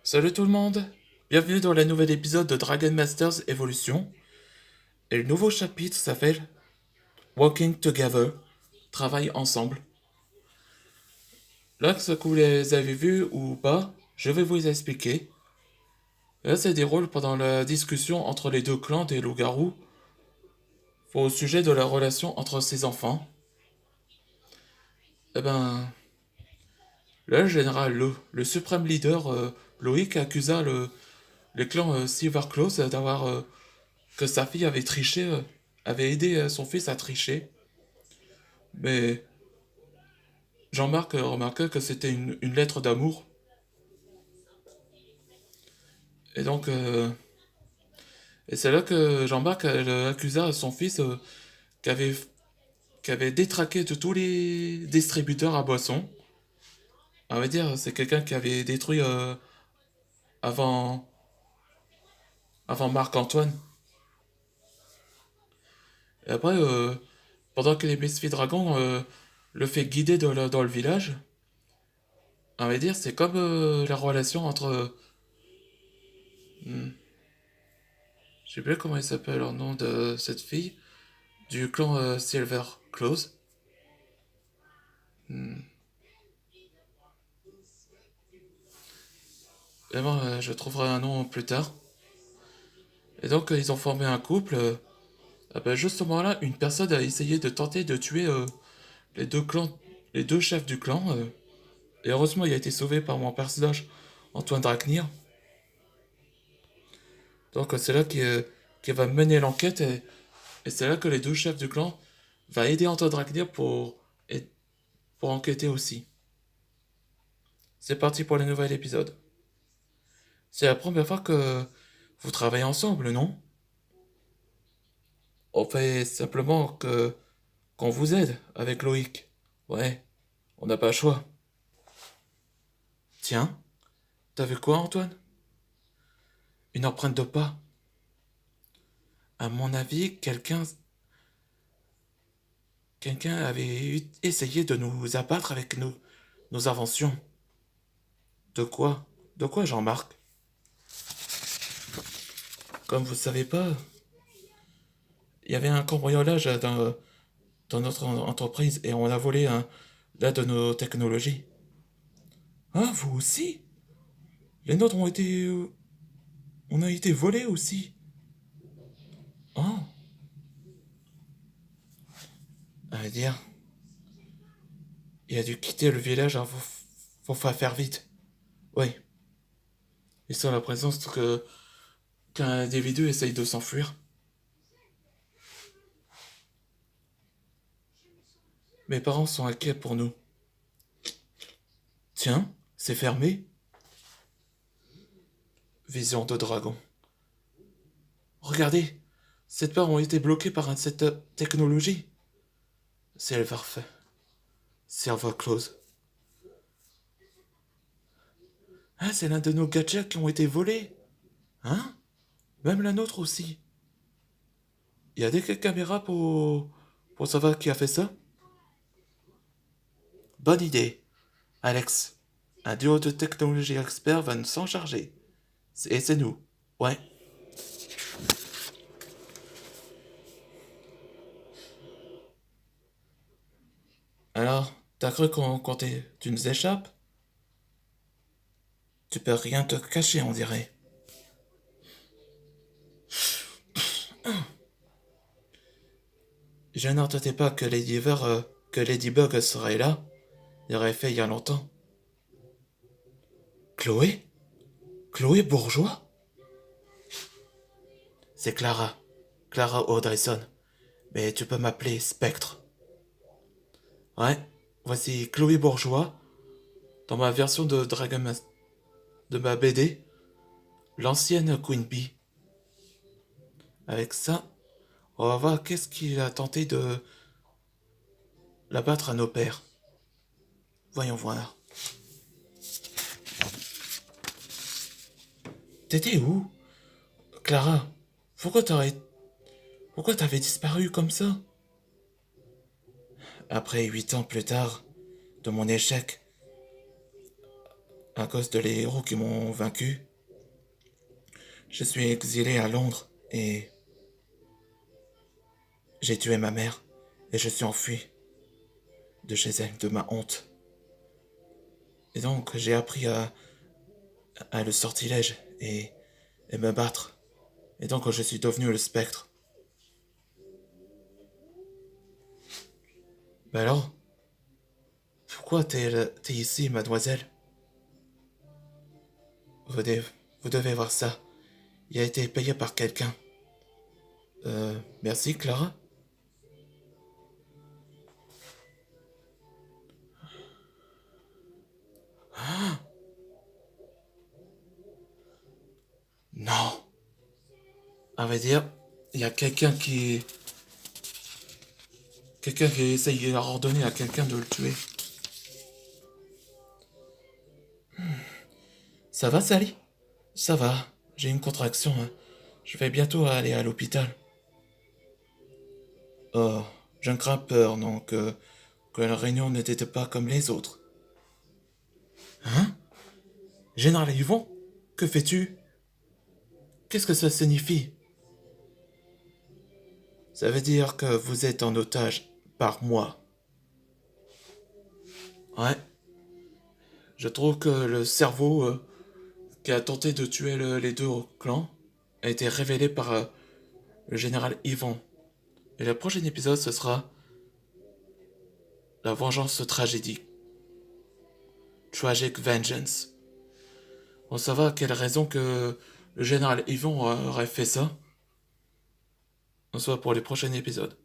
Salut tout le monde, bienvenue dans le nouvel épisode de Dragon Masters Evolution. Et le nouveau chapitre s'appelle Walking Together, travail ensemble. Là, ce que vous les avez vus ou pas, je vais vous expliquer. Là, ça déroule pendant la discussion entre les deux clans des loups-garous au sujet de la relation entre ces enfants. Eh ben, là, le général le suprême leader, Loïc, accusa les clans Silverclaws d'avoir que sa fille avait triché, avait aidé son fils à tricher. Mais Jean-Marc remarqua que c'était une lettre d'amour. Et donc, et c'est là que Jean-Marc accusa son fils qui avait, qui avait détraqué de tous les distributeurs à boissons. On va dire, c'est quelqu'un qui avait détruit avant, avant Marc-Antoine. Et après, pendant que les Misfits Dragons le fait guider dans le village, on va dire, c'est comme la relation entre. Je sais plus comment il s'appelle le nom de cette fille, du clan Silver Claws. Vraiment, je trouverai un nom plus tard. Et donc, ils ont formé un couple. Ah ben, juste au moment-là, une personne a essayé de tenter de tuer les deux clans, les deux chefs du clan. Et heureusement, il a été sauvé par mon personnage, Antoine Dracnir. Donc, c'est là qu'il va mener l'enquête. Et c'est là que les deux chefs du clan va aider Antoine Dracnir pour enquêter aussi. C'est parti pour le nouvel épisode. C'est la première fois que vous travaillez ensemble, non? On fait simplement que qu'on vous aide avec Loïc. Ouais, on n'a pas le choix. Tiens, t'as vu quoi, Antoine? Une empreinte de pas. À mon avis, quelqu'un avait essayé de nous abattre avec nos inventions. De quoi? De quoi, Jean-Marc? Comme vous savez pas, il y avait un cambriolage dans notre entreprise et on a volé l'un de nos technologies. Ah, vous aussi? Les nôtres ont été... on a été volés aussi. Oh, à vrai dire, il a dû quitter le village, hein, faut faire vite. Oui, et sans la présence qu'un individu essaye de s'enfuir. Mes parents sont inquiets pour nous. Tiens, c'est fermé. Vision de dragon. Regardez, cette part ont été bloquées par cette technologie. C'est parfait. Serveur close. Ah, c'est l'un de nos gadgets qui ont été volés. Hein? Même la nôtre aussi. Il y a des caméras pour savoir qui a fait ça? Bonne idée. Alex, un duo de technologie experts va nous s'en charger. Et c'est nous. Ouais. Alors, t'as cru qu'on comptait? Tu nous échappes? Tu peux rien te cacher, on dirait. Je n'entendais pas que Ladybug serait là. Il aurait fait il y a longtemps. Chloé? Chloé Bourgeois? C'est Clara. Clara Audreyson. Mais tu peux m'appeler Spectre. Ouais, voici Chloé Bourgeois. Dans ma version de de ma BD, l'ancienne Queen Bee. Avec ça, on va voir qu'est-ce qu'il a tenté de l'abattre à nos pères. Voyons voir. T'étais où? Clara, pourquoi t'avais disparu comme ça? Après 8 ans plus tard, de mon échec, à cause de les héros qui m'ont vaincu, je suis exilé à Londres et j'ai tué ma mère et je suis enfui de chez elle, de ma honte. Et donc j'ai appris à le sortilège et me battre. Et donc je suis devenu le spectre. Mais alors, pourquoi t'es ici, mademoiselle? Vous devez, vous devez voir ça. Il a été payé par quelqu'un. Merci, Clara? Non. À vrai dire, il y a quelqu'un qui essaye d'ordonner à quelqu'un de le tuer. Ça va, Sally? Ça va. J'ai une contraction, hein. Je vais bientôt aller à l'hôpital. Oh, j'ai un grimpeur, donc que la réunion n'était pas comme les autres. Hein? Général Yvon? Que fais-tu? Qu'est-ce que ça signifie? Ça veut dire que vous êtes en otage par moi. Ouais. Je trouve que le cerveau qui a tenté de tuer les deux clans a été révélé par le général Yvon. Et le prochain épisode, ce sera la vengeance tragédique. Tragic Vengeance. On saura quelle raison que le général Yvon aurait fait ça. On se voit pour les prochains épisodes.